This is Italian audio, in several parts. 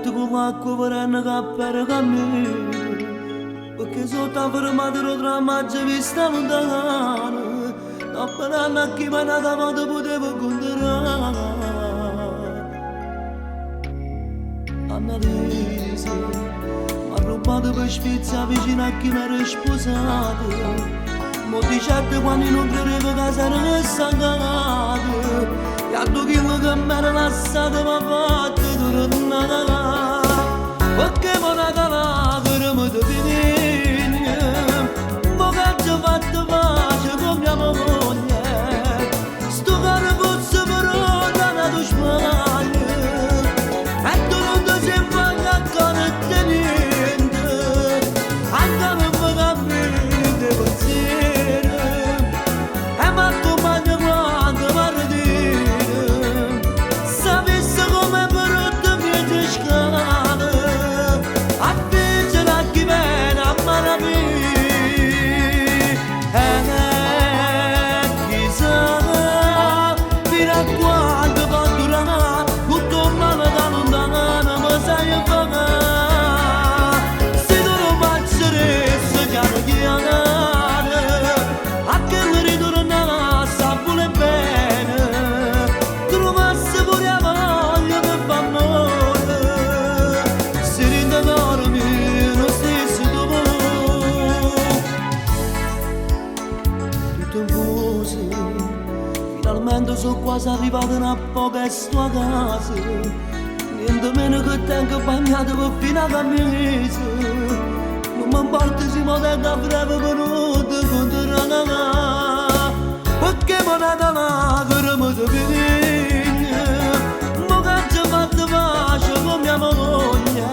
Gatto con l'acqua vorranno cappare cammino, perché sotto a fermare lo drammaggio vista lontana, dopo un anno a chi mi ha dato potevo contare. Annalisa mi ha rubato per sfizia vicino a chi mi era sposato, mo di certo quando non credevo che sarebbe sangato. E a 2 chili che mi era lasciato mi ha fatto tornare, perché mi ha dato per me di finire. Mo che ci ho fatto pace con mia moglie, sto caro fosse però da una tua smaglia, e tu non ti sei fatto ancora niente, anche non mi cammini di pensiero, e mi accompagna quando parlo di finalmente sono quasi arrivato a poco e sto a casa, niente meno che tengo bagnato per fino a camisa. Non mi importa se mi tengo a breve venuto contro la, perché mi ha dato la crema di finire. Mo che ci ho fatto pace con mia moglie,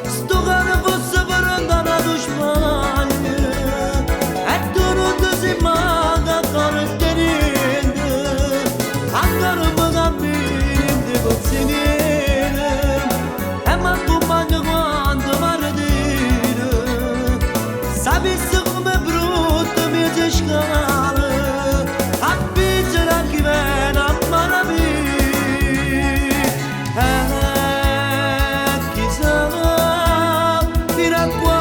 sto caro fosse per andare a tua spagna, e tu non ti sei mai ancora tenere, ancora mi cammini di consigliere, e mi accompagna quando parlo di te. Sapessi come brutto mi si scala, a vincere a chi viene a maraviglia, chissà fino a quando